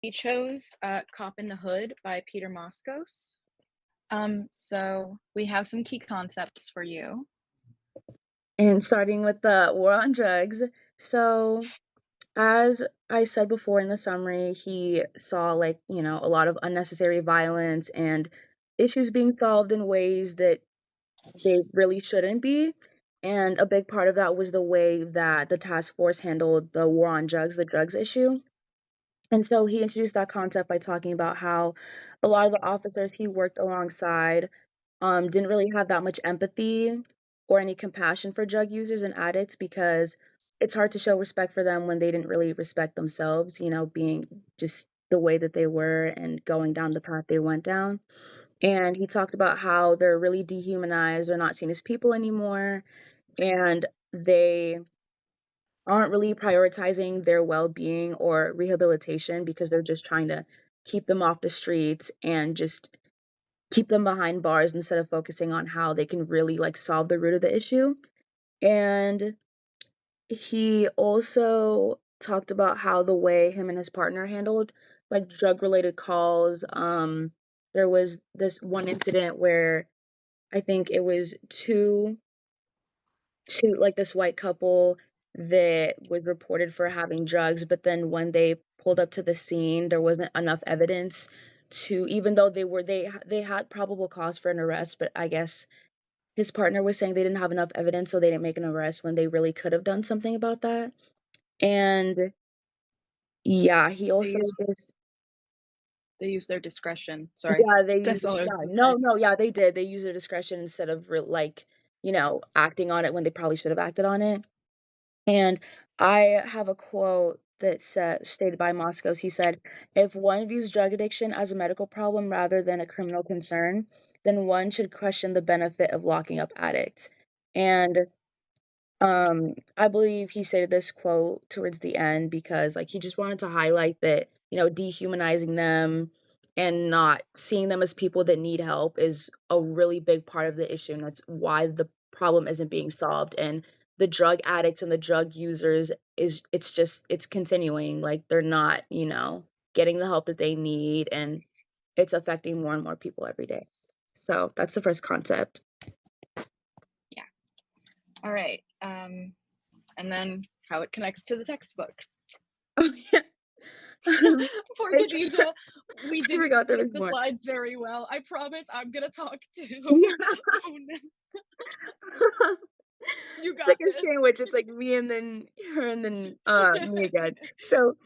We chose Cop in the Hood by Peter Moskos. So we have some key concepts for you. And starting with the war on drugs. So, as I said before in the summary, he saw, like, a lot of unnecessary violence and issues being solved in ways that they really shouldn't be. And a big part of that was the way that the task force handled the war on drugs, the drugs issue. And so he introduced that concept by talking about how a lot of the officers he worked alongside didn't really have that much empathy or any compassion for drug users and addicts because it's hard to show respect for them when they didn't really respect themselves, being just the way that they were and going down the path they went down. And he talked about how they're really dehumanized, they're not seen as people anymore, and they aren't really prioritizing their well-being or rehabilitation because they're just trying to keep them off the streets and just keep them behind bars instead of focusing on how they can really like solve the root of the issue. And he also talked about how the way him and his partner handled like drug related calls. There was this one incident where I think it was two like this white couple that was reported for having drugs, but then when they pulled up to the scene, there wasn't enough evidence to, even though they had probable cause for an arrest, but I guess his partner was saying they didn't have enough evidence, so they didn't make an arrest when they really could have done something about that. And yeah, he They also use just they use their discretion. Sorry, yeah, they use that's all I was yeah, gonna no, say. no, yeah, they did. They used their discretion instead of like, acting on it when they probably should have acted on it. And I have a quote that stated by Moscow's. He said, "If one views drug addiction as a medical problem rather than a criminal concern, then one should question the benefit of locking up addicts." And I believe he stated this quote towards the end because like he just wanted to highlight that, dehumanizing them and not seeing them as people that need help is a really big part of the issue. And that's why the problem isn't being solved. And the drug addicts and the drug users it's continuing. Like they're not, getting the help that they need and it's affecting more and more people every day. So that's the first concept. Yeah. All right. And then how it connects to the textbook. Oh yeah. Poor It's Khadija. We I didn't forgot there split was the more. slides very well. I promise I'm gonna talk too. Yeah. Oh no, you It's like got a this. sandwich. It's like me and then her and then, me again. So,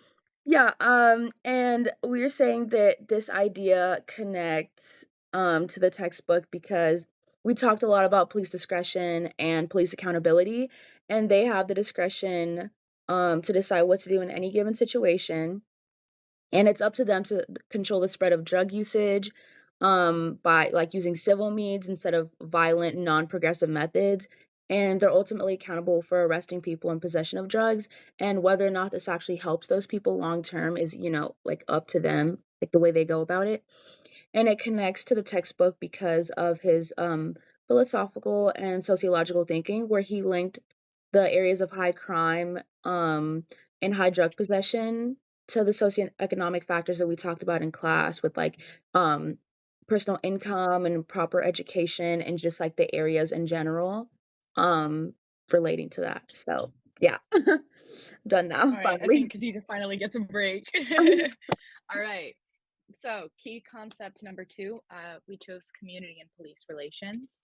yeah, and we were saying that this idea connects, to the textbook because we talked a lot about police discretion and police accountability, and they have the discretion, to decide what to do in any given situation. And it's up to them to control the spread of drug usage, by like using civil means instead of violent, non-progressive methods. And they're ultimately accountable for arresting people in possession of drugs. And whether or not this actually helps those people long term is, like up to them, like the way they go about it. And it connects to the textbook because of his philosophical and sociological thinking, where he linked the areas of high crime, and high drug possession to the socioeconomic factors that we talked about in class with like personal income and proper education and just like the areas in general um relating to that. So yeah. Done now All right, I finally. think Khadija finally gets a break. All right. So, key concept number two, we chose community and police relations.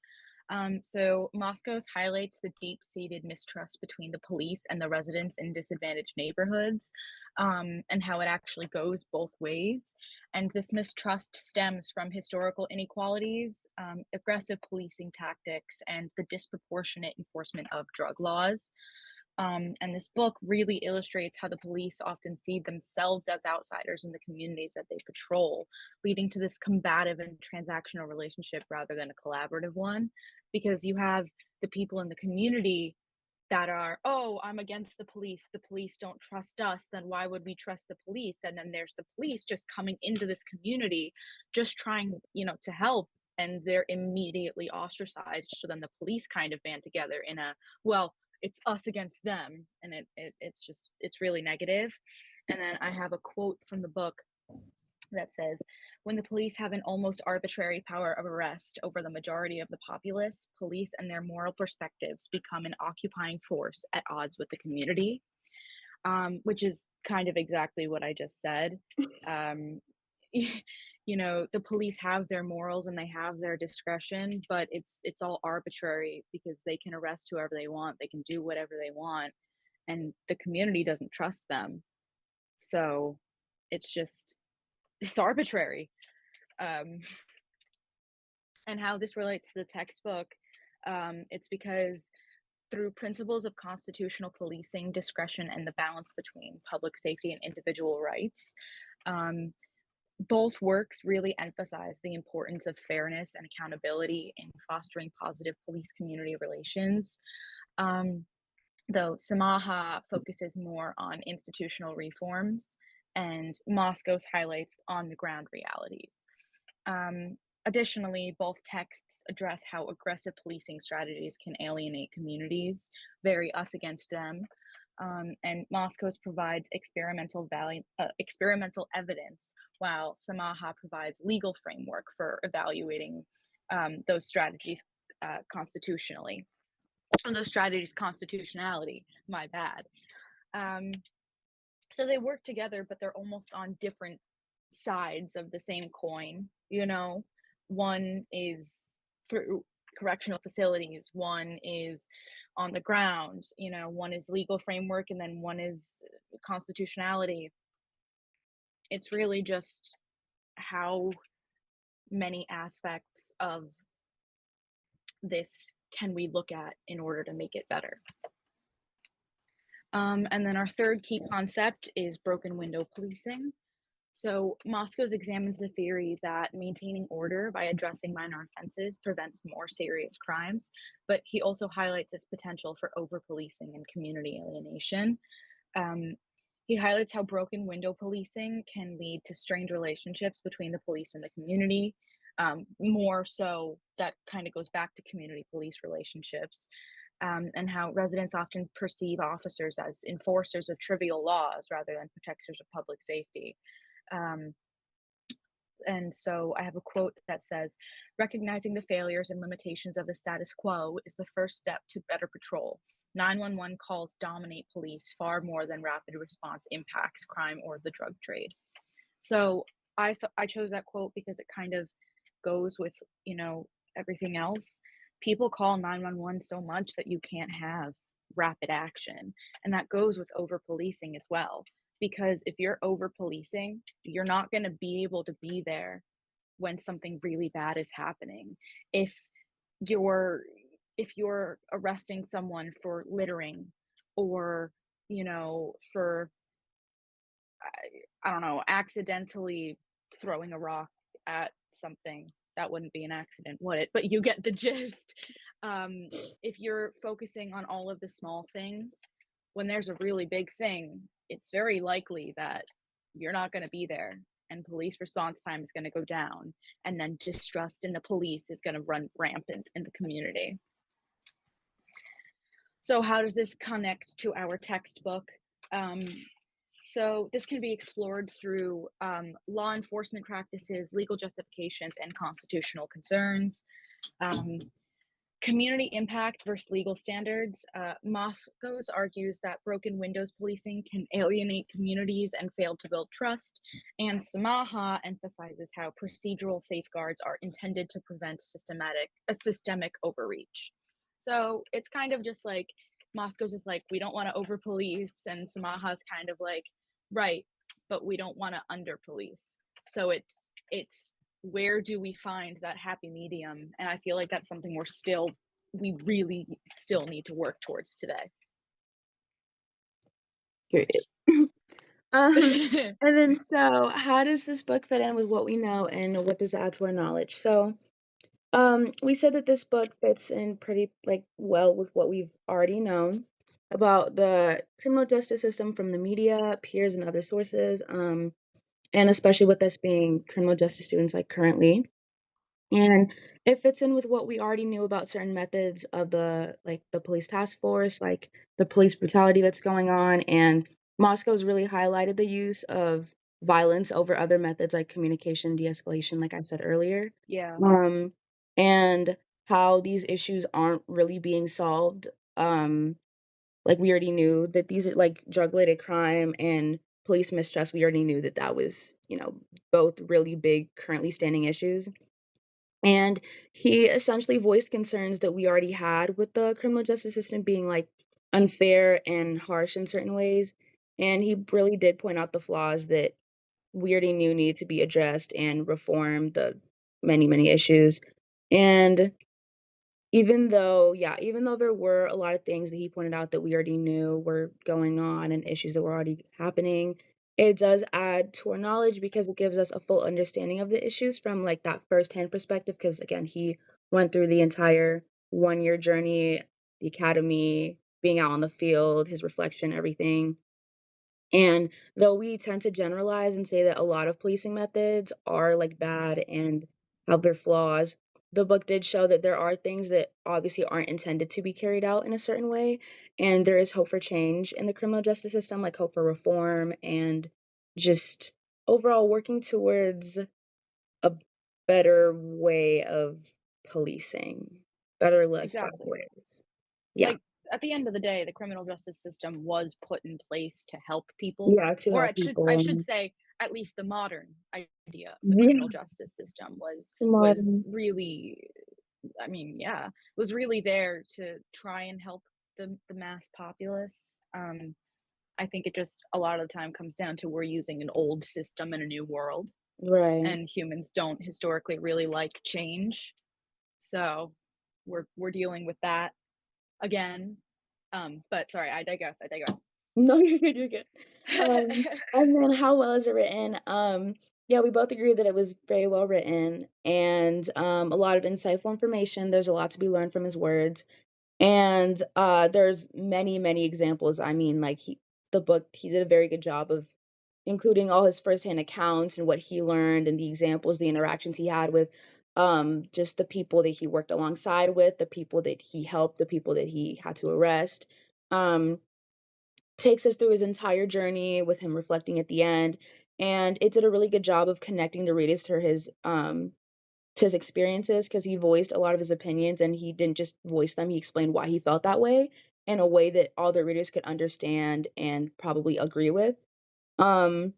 So, Moscow's highlights the deep seated mistrust between the police and the residents in disadvantaged neighborhoods, and how it actually goes both ways. And this mistrust stems from historical inequalities, aggressive policing tactics, and the disproportionate enforcement of drug laws. And this book really illustrates how the police often see themselves as outsiders in the communities that they patrol, leading to this combative and transactional relationship rather than a collaborative one. Because you have the people in the community that are, oh, I'm against the police don't trust us, then why would we trust the police? And then there's the police just coming into this community, just trying, to help. And they're immediately ostracized. So then the police kind of band together in a, well, it's us against them, and it's really negative. And then I have a quote from the book that says, when the police have an almost arbitrary power of arrest over the majority of the populace, police and their moral perspectives become an occupying force at odds with the community, which is kind of exactly what I just said. Um, the police have their morals and they have their discretion, but it's all arbitrary because they can arrest whoever they want, they can do whatever they want, and the community doesn't trust them. So it's just it's arbitrary. Um, and how this relates to the textbook, it's because through principles of constitutional policing, discretion, and the balance between public safety and individual rights, um, both works really emphasize the importance of fairness and accountability in fostering positive police community relations. Um, though Samaha focuses more on institutional reforms and Moscow's highlights on the ground realities. Um, Additionally, both texts address how aggressive policing strategies can alienate communities, vary us against them, and Moscow's provides experimental evidence, while Samaha provides legal framework for evaluating those strategies constitutionally. And those strategies' constitutionality, my bad. Um, so they work together, but they're almost on different sides of the same coin. One is through correctional facilities, one is on the ground, one is legal framework, and then one is constitutionality. It's really just how many aspects of this can we look at in order to make it better. And then our third key concept is broken window policing. So Moscow's examines the theory that maintaining order by addressing minor offenses prevents more serious crimes, but he also highlights its potential for over-policing and community alienation. Um, he highlights how broken window policing can lead to strained relationships between the police and the community. More so, that kind of goes back to community police relationships, and how residents often perceive officers as enforcers of trivial laws rather than protectors of public safety. Um, and so I have a quote that says, recognizing the failures and limitations of the status quo is the first step to better patrol. 911 calls dominate police far more than rapid response impacts crime or the drug trade. So I chose that quote because it kind of goes with, everything else. People call 911 so much that you can't have rapid action. And that goes with over policing as well. Because if you're over policing, you're not going to be able to be there when something really bad is happening. If you're if you're arresting someone for littering, or for I don't know, accidentally throwing a rock at something, that wouldn't be an accident, would it? But you get the gist. If you're focusing on all of the small things, when there's a really big thing, it's very likely that you're not going to be there, and police response time is going to go down, and then distrust in the police is going to run rampant in the community. So how does this connect to our textbook? So this can be explored through law enforcement practices, legal justifications, and constitutional concerns. Community impact versus legal standards. Moscow's argues that broken windows policing can alienate communities and fail to build trust, and Samaha emphasizes how procedural safeguards are intended to prevent systemic overreach. So it's kind of just like Moscow's is like, we don't want to over police, and Samaha's kind of like, right, but we don't want to under police. So it's where do we find that happy medium? And I feel like that's something we really still need to work towards today. Period. And then, so how does this book fit in with what we know, and what does it add to our knowledge? So, we said that this book fits in pretty well with what we've already known about the criminal justice system from the media, peers, and other sources, and especially with us being criminal justice students currently. And it fits in with what we already knew about certain methods of the police task force, like the police brutality that's going on. And Moscow's really highlighted the use of violence over other methods like communication, de-escalation, like I said earlier. Yeah, Um, and how these issues aren't really being solved. Like we already knew that these are like drug-related crime and police mistrust. We already knew that that was, both really big currently standing issues. And he essentially voiced concerns that we already had with the criminal justice system being like unfair and harsh in certain ways. And he really did point out the flaws that we already knew needed to be addressed and reform the many, many issues. And even though there were a lot of things that he pointed out that we already knew were going on and issues that were already happening, it does add to our knowledge because it gives us a full understanding of the issues from like that firsthand perspective. Because again, he went through the entire 1 year journey, the academy, being out on the field, his reflection, everything. And though we tend to generalize and say that a lot of policing methods are like bad and have their flaws, the book did show that there are things that obviously aren't intended to be carried out in a certain way. And there is hope for change in the criminal justice system, like hope for reform and just overall working towards a better way of policing, better, less bad exactly. ways. Yeah. Like, at the end of the day, the criminal justice system was put in place to help people, Yeah, to or help I people. should say, at least the modern idea of the criminal Yeah. justice system was Modern. really, I mean, yeah, was really there to try and help the mass populace. I think it just a lot of the time comes down to we're using an old system in a new world, Right. and humans don't historically really like change. So we're dealing with that again. But sorry, I digress. No, you're good, you're good. And then how well is it written? Yeah, we both agree that it was very well written and a lot of insightful information. There's a lot to be learned from his words. And there's many, many examples. I mean, like the book, he did a very good job of including all his firsthand accounts and what he learned and the examples, the interactions he had with just the people that he worked alongside with, the people that he helped, the people that he had to arrest. Um, Takes us through his entire journey with him reflecting at the end, and it did a really good job of connecting the readers to his experiences because he voiced a lot of his opinions and he didn't just voice them, he explained why he felt that way in a way that all the readers could understand and probably agree with. Um,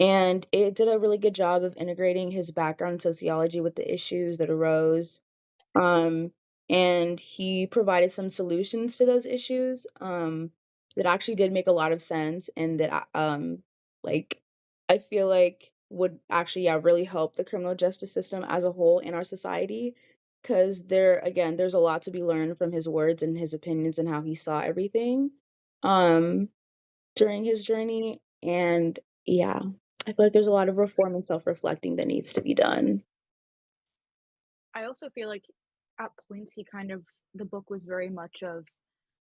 and it did a really good job of integrating his background in sociology with the issues that arose. Um, and he provided some solutions to those issues that actually did make a lot of sense and that like I feel like would actually really help the criminal justice system as a whole in our society because there's a lot to be learned from his words and his opinions and how he saw everything um during his journey. And yeah, I feel like there's a lot of reform and self-reflecting that needs to be done. I also feel like at points he kind of the book was very much of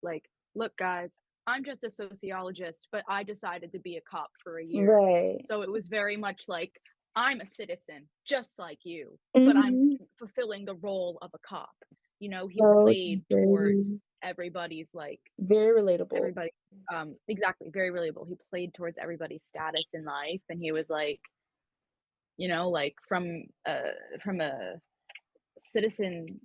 like, look guys, I'm just a sociologist, but I decided to be a cop for a year. Right. So it was very much like I'm a citizen just like you, but I'm Mhm. fulfilling the role of a cop. You know, he So played very, towards everybody's like very relatable. everybody exactly, very relatable. He played towards everybody's status in life and he was like, you know, like from a citizen's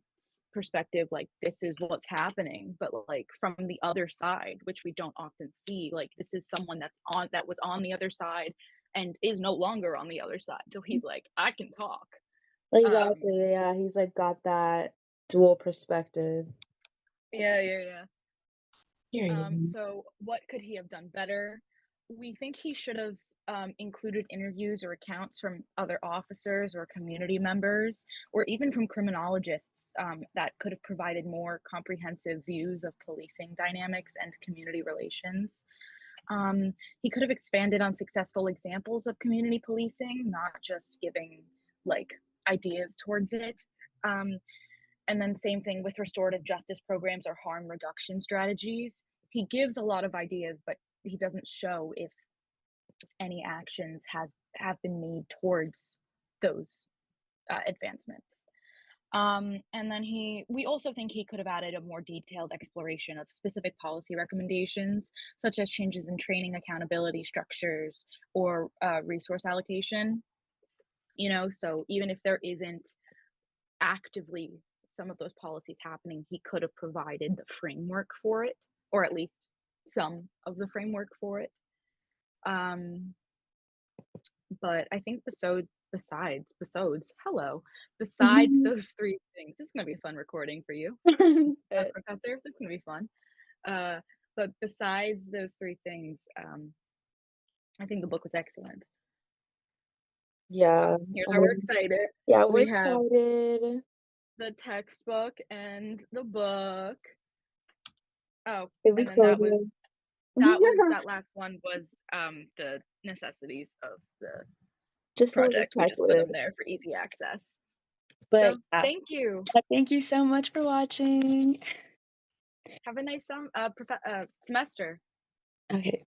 perspective, like this is what's happening, but like from the other side, which we don't often see, like this is someone that was on the other side and is no longer on the other side. So he's like, I can talk. Um, Exactly, yeah, he's, like, got that dual perspective. yeah, yeah, yeah. Period. So what could he have done better? We think he should have included interviews or accounts from other officers or community members, or even from criminologists that could have provided more comprehensive views of policing dynamics and community relations. He could have expanded on successful examples of community policing, not just giving like ideas towards it. Um, and then same thing with restorative justice programs or harm reduction strategies. He gives a lot of ideas, but he doesn't show if any actions have been made towards those advancements. And then we also think he could have added a more detailed exploration of specific policy recommendations, such as changes in training accountability structures or resource allocation. So even if there isn't actively some of those policies happening, he could have provided the framework for it, or at least some of the framework for it. Um, but I think besides those three things, this is gonna be a fun recording for you, But Professor. This is gonna be fun. Uh, but besides those three things, I think the book was excellent. yeah, Here's I where we're mean, excited. yeah, we're We have excited. the textbook and the book. Oh, Here we and then go again. that last one was the necessities of the Just a little project. We just put them there checklist. for easy access. But So yeah, thank you. thank you so much for watching. Have a nice semester. Okay.